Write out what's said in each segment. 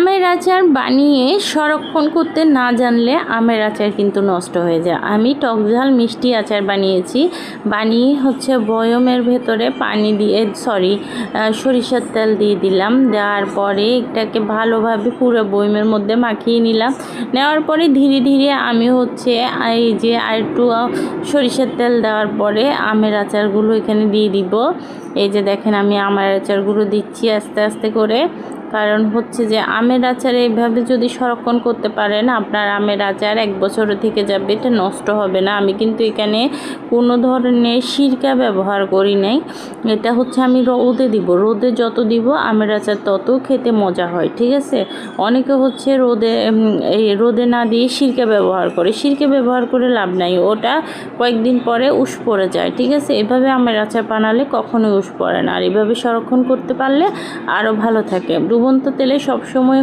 আমের আচার বানিয়ে সংরক্ষণ করতে না জানলে আমের আচার কিন্তু নষ্ট হয়ে যায়। আমি টকঝাল মিষ্টি আচার বানিয়েছি। বানিয়ে বয়মের ভেতরে পানি দিয়ে সরিষার তেল দিয়ে দিলাম। দেওয়ার পরে এটাকে ভালোভাবে পুরো বয়মের মধ্যে মাখিয়ে নিলাম। নেওয়ার পরে ধীরে ধীরে আমি এই যে আর একটু সরিষার তেল দেওয়ার পরে আমের আচারগুলো এখানে দিয়ে দিব। এই যে দেখেন আমি আমের আচারগুলো দিচ্ছি আস্তে আস্তে করে। কারণ যে আমের আচার এইভাবে যদি সংরক্ষণ করতে পারেন আপনার আমের আচার 1 বছর থেকে যাবে, এটা নষ্ট হবে না। আমি কিন্তু এখানে কোনো ধরনের সিরকা ব্যবহার করি নাই। এটা আমি রোদে দিব। রোদে যত দিব আমের আচার তত খেতে মজা হয়, ঠিক আছে। অনেকে রোদে না দিয়ে সিরকা ব্যবহার করে। সিরকা ব্যবহার করে লাভ নাই, ওটা কয়েকদিন পরে উশ পড়ে যায়, ঠিক আছে। এভাবে আমের আচার বানালে কখনোই উশ পড়ে না। আর এভাবে সংরক্ষণ করতে পারলে আরও ভালো থাকে। ডুবন্ত তেলে সবসময়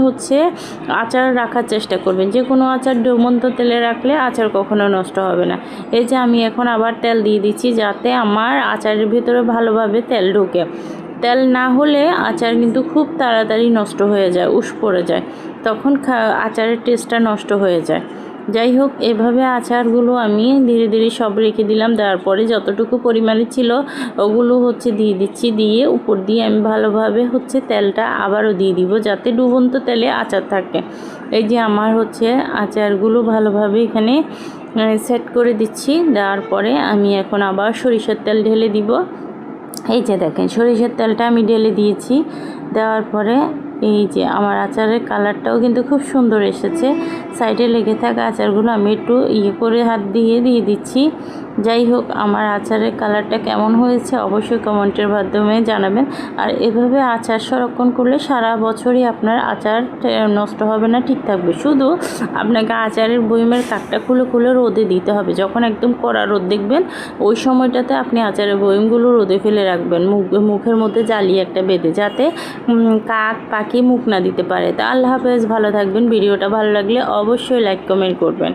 আচার রাখার চেষ্টা করবেন। যে কোনো আচার ডুবন্ত তেলে রাখলে আচার কখনো নষ্ট হবে না। এই যে আমি এখন আবার তেল দিয়ে দিচ্ছি যাতে আমার আচারের ভিতরে ভালোভাবে তেল ঢোকে। তেল না হলে আচার কিন্তু খুব তাড়াতাড়ি নষ্ট হয়ে যায়, উশ পড়ে যায়, তখন আচারের টেস্টটা নষ্ট হয়ে যায়। যাই হোক, এভাবে আচারগুলো আমি ধীরে ধীরে সব রেখে দিলাম। দেওয়ার পরে যতটুকু পরিমাণে ছিল ওগুলো দিয়ে দিচ্ছি। দিয়ে উপর দিয়ে আমি ভালোভাবে তেলটা আবারও দিয়ে দিব যাতে ডুবন্ত তেলে আচার থাকে। এই যে আমার আচারগুলো ভালোভাবে এখানে সেট করে দিচ্ছি। দেওয়ার পরে আমি এখন আবার সরিষার তেল ঢেলে দিব। এই যে দেখেন সরিষার তেলটা আমি ঢেলে দিয়েছি। দেওয়ার পরে এই যে আমার আচারের কালারটাও কিন্তু খুব সুন্দর এসেছে। সাইডে লেগে থাকা আচারগুলো আমি একটু করে হাত দিয়ে দিচ্ছি। যাই হোক, আমার আচারের কালারটা কেমন হয়েছে অবশ্যই কমেন্টের মাধ্যমে জানাবেন। আর এভাবে আচার সংরক্ষণ করলে সারা বছরই আপনার আচার নষ্ট হবে না, ঠিক থাকবে। শুধু আপনাকে আচারের বয়মের কাকটা খুলে খুলে রোদে দিতে হবে। যখন একদম কড়া রোদ দেখবেন ওই সময়টাতে আপনি আচারের বয়মগুলো রোদে ফেলে রাখবেন, মুখের মধ্যে জ্বালিয়ে একটা বেঁধে, যাতে কাক পাখি মুখ না দিতে পারে। তা আল্লাহ হাফেজ, ভালো থাকবেন। ভিডিওটা ভালো লাগলে অবশ্যই লাইক কমেন্ট করবেন।